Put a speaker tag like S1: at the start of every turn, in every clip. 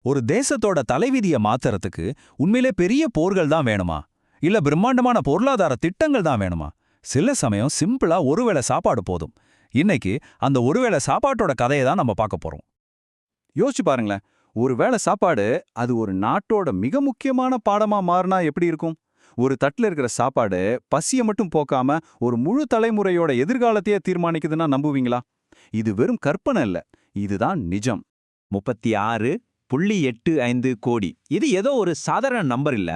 S1: ஒரு தேசத்தோட தலைவிதிய மாத்துறதுக்கு உண்மையிலே பெரிய போர்கள் தான் வேணுமா? இல்ல பிரம்மாண்டமான பொருளாதார திட்டங்கள் தான் வேணுமா? சில சமயம் சிம்பிளா ஒருவேளை சாப்பாடு போதும். இன்னைக்கு அந்த ஒருவேளை சாப்பாட்டோட கதையை தான் நம்ம பார்க்க போறோம்.
S2: யோசிச்சு பாருங்களேன். ஒருவேளை சாப்பாடு அது ஒரு நாட்டோட மிக முக்கியமான பாடமா மாறினா எப்படி இருக்கும்? ஒரு தட்டுல இருக்கிற சாப்பாடு பசியை மட்டும் போக்காம ஒரு முழு தலைமுறையோட எதிர்காலத்தையே தீர்மானிக்குதுன்னா நம்புவீங்களா? இது வெறும் கற்பனை இல்ல, இதுதான் நிஜம்.
S3: 36.85 கோடி. இது ஏதோ ஒரு சாதாரண நம்பர் இல்ல.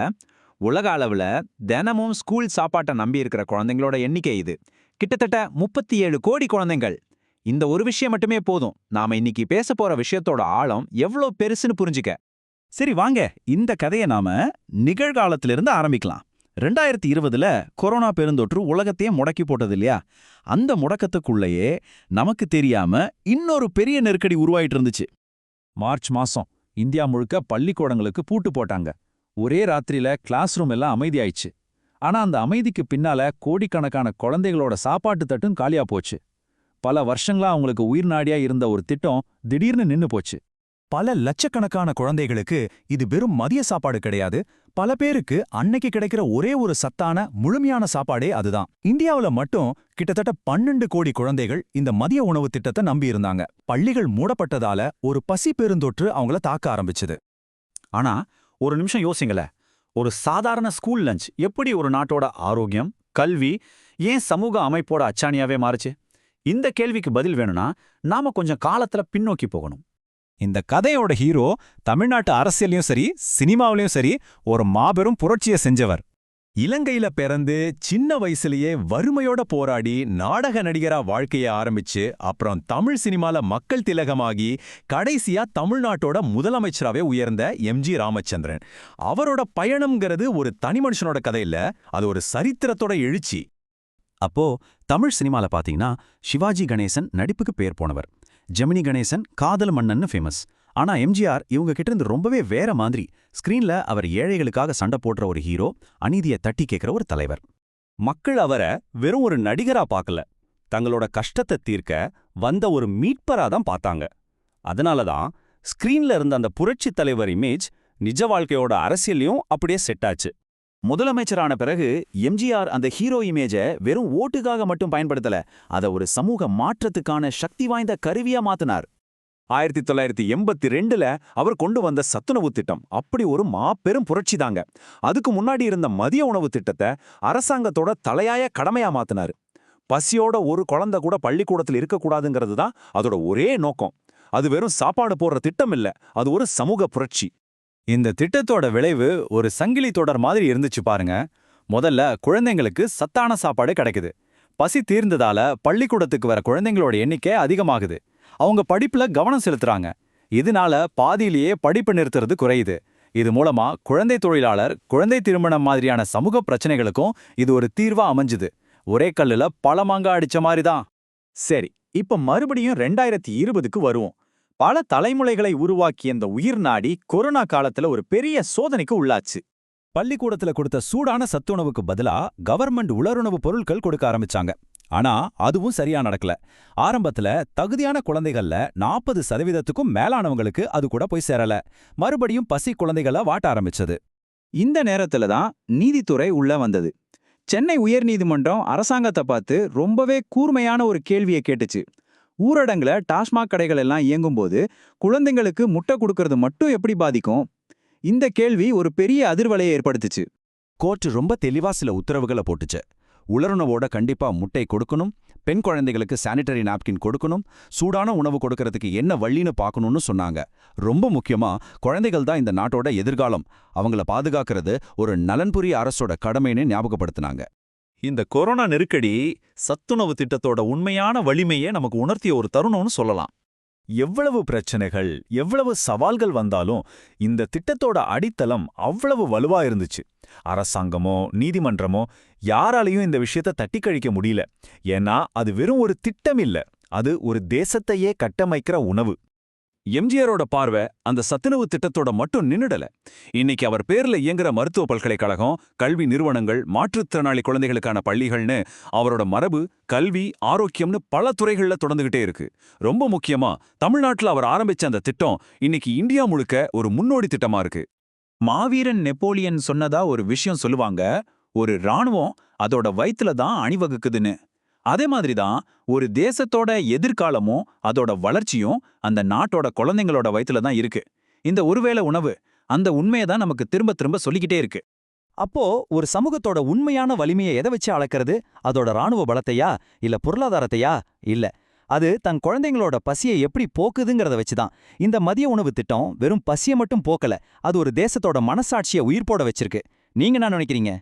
S3: உலக அளவுல தினமும் ஸ்கூல் சாப்பாட்டை நம்பி இருக்கிற குழந்தைங்களோட எண்ணிக்கை இது. கிட்டத்தட்ட 37 கோடி குழந்தைங்கள். இந்த ஒரு விஷயம் மட்டுமே போதும் நாம இன்னைக்கு பேச போற விஷயத்தோட ஆழம் எவ்வளோ பெருசுன்னு புரிஞ்சுக்க.
S1: சரி வாங்க, இந்த கதையை நாம நிகழ்காலத்திலிருந்து ஆரம்பிக்கலாம். 2020ல கொரோனா பெருந்தொற்று உலகத்தையே முடக்கி போட்டது இல்லையா? அந்த முடக்கத்துக்குள்ளேயே நமக்கு தெரியாம இன்னொரு பெரிய நெருக்கடி உருவாயிட்டு இருந்துச்சு. மார்ச் மாசம் இந்தியா முழுக்க பள்ளிக்கூடங்களுக்கு பூட்டு போட்டாங்க. ஒரே ராத்திரியில கிளாஸ் ரூம் எல்லாம் அமைதியாயிடுச்சு. ஆனா அந்த அமைதிக்கு பின்னால கோடிக்கணக்கான குழந்தைகளோட சாப்பாட்டு தட்டும் காலியா போச்சு. பல வருஷங்களா அவங்களுக்கு உயிர் நாடியா இருந்த ஒரு திட்டம் திடீர்னு நின்னு போச்சு. பல லட்சக்கணக்கான குழந்தைகளுக்கு இது வெறும் மதிய சாப்பாடு கிடையாது. பல பேருக்கு அன்னைக்கு கிடைக்கிற ஒரே ஒரு சத்தான முழுமையான சாப்பாடே அதுதான். இந்தியாவுல மட்டும் கிட்டத்தட்ட 12 கோடி குழந்தைகள் இந்த மதிய உணவு திட்டத்தை நம்பியிருந்தாங்க. பள்ளிகள் மூடப்பட்டதால ஒரு பசி பெருந்தொற்று அவங்கள தாக்க ஆரம்பிச்சுது.
S2: ஆனா ஒரு நிமிஷம் யோசிங்களேன். ஒரு சாதாரண ஸ்கூல் லஞ்ச் எப்படி ஒரு நாட்டோட ஆரோக்கியம், கல்வி, ஏன் சமூக அமைப்போட அச்சாணியாவே மாறுச்சு? இந்த கேள்விக்கு பதில் வேணும்னா நாம கொஞ்சம் காலத்துல பின்னோக்கி போகணும்.
S1: இந்த கதையோட ஹீரோ தமிழ்நாட்டு அரசியலையும் சரி சினிமாவிலையும் சரி ஒரு மாபெரும் புரட்சியை செஞ்சவர். இலங்கையில பிறந்து சின்ன வயசுலயே வறுமையோட போராடி நாடக நடிகரா வாழ்க்கைய ஆரம்பிச்சு அப்புறம் தமிழ் சினிமால மக்கள் திலகமாகி கடைசியா தமிழ்நாட்டோட முதலமைச்சராவே உயர்ந்த எம்ஜி ராமச்சந்திரன். அவரோட பயணம்ங்கிறது ஒரு தனி மனுஷனோட கதை இல்ல, அது ஒரு சரித்திரத்தோட எழுச்சி. அப்போ தமிழ் சினிமால பாத்தீங்கன்னா சிவாஜி கணேசன் நடிப்புக்கு பேர் போனவர். ஜெமினி கணேசன் காதல் மன்னன்னு ஃபேமஸ். ஆனா எம்ஜிஆர் இவங்க கிட்ட இருந்து ரொம்பவே வேற மாதிரி. ஸ்கிரீன்ல அவர் ஏழைகளுக்காக சண்டை போடுற ஒரு ஹீரோ, அநீதியை தட்டி கேட்கிற ஒரு தலைவர். மக்கள் அவரை வெறும் ஒரு நடிகரா பார்க்கல, தங்களோட கஷ்டத்தை தீர்க்க வந்த ஒரு மீட்பரா தான் பார்த்தாங்க. அதனாலதான் ஸ்கிரீன்ல இருந்த அந்த புரட்சி தலைவர் இமேஜ் நிஜ வாழ்க்கையோட அரசியலையும் அப்படியே செட் ஆச்சு.
S2: முதலமைச்சரான பிறகு எம்ஜிஆர் அந்த ஹீரோ இமேஜை வெறும் ஓட்டுக்காக மட்டும் பயன்படுத்தல, அதை ஒரு சமூக மாற்றத்துக்கான சக்தி வாய்ந்த கருவியா மாத்தினார். 1982ல அவர் கொண்டு வந்த சத்துணவு திட்டம் அப்படி ஒரு மாபெரும் புரட்சி தாங்க. அதுக்கு முன்னாடி இருந்த மதிய உணவு திட்டத்தை அரசாங்கத்தோட தலையாய கடமையா மாத்தினாரு. பசியோட ஒரு குழந்தை கூட பள்ளிக்கூடத்தில் இருக்கக்கூடாதுங்கிறது தான் அதோட ஒரே நோக்கம். அது வெறும் சாப்பாடு போடுற திட்டம் இல்ல, அது ஒரு சமூக புரட்சி.
S1: இந்த திட்டத்தோட விளைவு ஒரு சங்கிலி தொடர் மாதிரி இருந்துச்சு பாருங்க. முதல்ல குழந்தைங்களுக்கு சத்தான சாப்பாடு கிடைக்குது. பசி தீர்ந்ததால பள்ளிக்கூடத்துக்கு வர குழந்தைங்களோட எண்ணிக்கை அதிகமாகுது. அவங்க படிப்புல கவனம் செலுத்துறாங்க. இதனால பாதியிலேயே படிப்பு நிறுத்துறது குறையுது. இது மூலமா குழந்தை தொழிலாளர், குழந்தை திருமணம் மாதிரியான சமூக பிரச்சனைகளுக்கும் இது ஒரு தீர்வா அமைஞ்சுது. ஒரே கல்லுல பல மாங்கா அடிச்ச மாதிரி தான்.
S2: சரி, இப்ப மறுபடியும் 2020க்கு வருவோம். பல தலைமுறைகளை உருவாக்கிய இந்த உயிர் நாடி கொரோனா காலத்துல ஒரு பெரிய சோதனைக்கு உள்ளாச்சு.
S1: பள்ளிக்கூடத்துல கொடுத்த சூடான சத்துணவுக்கு பதிலா கவர்மெண்ட் உலருணவு பொருட்கள் கொடுக்க ஆரம்பிச்சாங்க. ஆனா அதுவும் சரியா நடக்கல. ஆரம்பத்துல தகுதியான குழந்தைகள்ல 40%க்கும் மேலானவங்களுக்கு அது கூட போய் சேரல. மறுபடியும் பசி குழந்தைகள வாட்ட ஆரம்பிச்சது.
S2: இந்த நேரத்துல தான் நீதித்துறை உள்ள வந்தது. சென்னை உயர்நீதிமன்றம் அரசாங்கத்தை பார்த்து ரொம்பவே கூர்மையான ஒரு கேள்வியை கேட்டுச்சு. ஊரடங்குல டாஸ்மாக் கடைகள் எல்லாம் இயங்கும்போது குழந்தைங்களுக்கு முட்டை கொடுக்கறது மட்டும் எப்படி பாதிக்கும்? இந்த கேள்வி ஒரு பெரிய அதிர்வலையை ஏற்படுத்துச்சு.
S1: கோர்ட் ரொம்ப தெளிவா சில உத்தரவுகளை போட்டுச்சு. உலருணவோட கண்டிப்பா முட்டை கொடுக்கணும், பெண் குழந்தைகளுக்கு சானிட்டரி நாப்கின் கொடுக்கணும், சூடான உணவு கொடுக்கறதுக்கு என்ன வழின்னு பார்க்கணும்னு சொன்னாங்க. ரொம்ப முக்கியமா குழந்தைகள் தான் இந்த நாட்டோட எதிர்காலம், அவங்கள பாதுகாக்கிறது ஒரு நலன்புரிய அரசோட கடமைன்னு ஞாபகப்படுத்தினாங்க.
S4: இந்த கொரோனா நெருக்கடி சத்துணவு திட்டத்தோட உண்மையான வலிமையை நமக்கு உணர்த்திய ஒரு தருணம்னு சொல்லலாம்.
S1: எவ்வளவு பிரச்சனைகள், எவ்வளவு சவால்கள் வந்தாலும் இந்த திட்டத்தோட அடித்தளம் அவ்வளவு வலுவா இருந்துச்சு. அரசாங்கமோ நீதிமன்றமோ யாராலையும் இந்த விஷயத்தை தட்டி கழிக்க முடியல. ஏன்னா அது வெறும் ஒரு திட்டம் இல்ல, அது ஒரு தேசத்தையே கட்டமைக்கிற உணவு.
S2: எம்ஜிஆரோட பார்வை அந்த சத்துணவு திட்டத்தோட மட்டும் நின்னுடல. இன்னைக்கு அவர் பேர்ல இயங்குற மருத்துவ பல்கலைக்கழகம், கல்வி நிறுவனங்கள், மாற்றுத்திறனாளி குழந்தைகளுக்கான பள்ளிகள்னு அவரோட மரபு, கல்வி, ஆரோக்கியம்னு பல துறைகள்ல தொடர்ந்துகிட்டே இருக்கு. ரொம்ப முக்கியமா தமிழ்நாட்டுல அவர் ஆரம்பிச்ச அந்த திட்டம் இன்னைக்கு இந்தியா முழுக்க ஒரு முன்னோடி திட்டமா இருக்கு.
S3: மாவீரன் நெப்போலியன் சொன்னதா ஒரு விஷயம் சொல்லுவாங்க, ஒரு ராணுவம் அதோட வயித்துல தான் அணிவகுக்குதுன்னு. அதே மாதிரி தான் ஒரு தேசத்தோட எதிர்காலமும் அதோட வளர்ச்சியும் அந்த நாட்டோட குழந்தைங்களோட வயித்துல தான் இருக்கு. இந்த ஒருவேளை உணவு அந்த உண்மையை தான் நமக்கு திரும்ப திரும்ப சொல்லிக்கிட்டே இருக்கு.
S1: அப்போ ஒரு சமூகத்தோட உண்மையான வலிமையை எதை வச்சு அளக்கிறது? அதோட ராணுவ பலத்தையா இல்ல பொருளாதாரத்தையா? இல்ல, அது தன் குழந்தைங்களோட பசியை எப்படி போக்குதுங்கிறத வச்சுதான். இந்த மதிய உணவு திட்டம் வெறும் பசியை மட்டும் போக்கல, அது ஒரு தேசத்தோட மனசாட்சியை உயிர்ப்போட வச்சிருக்கு. நீங்க என்ன நினைக்கிறீங்க?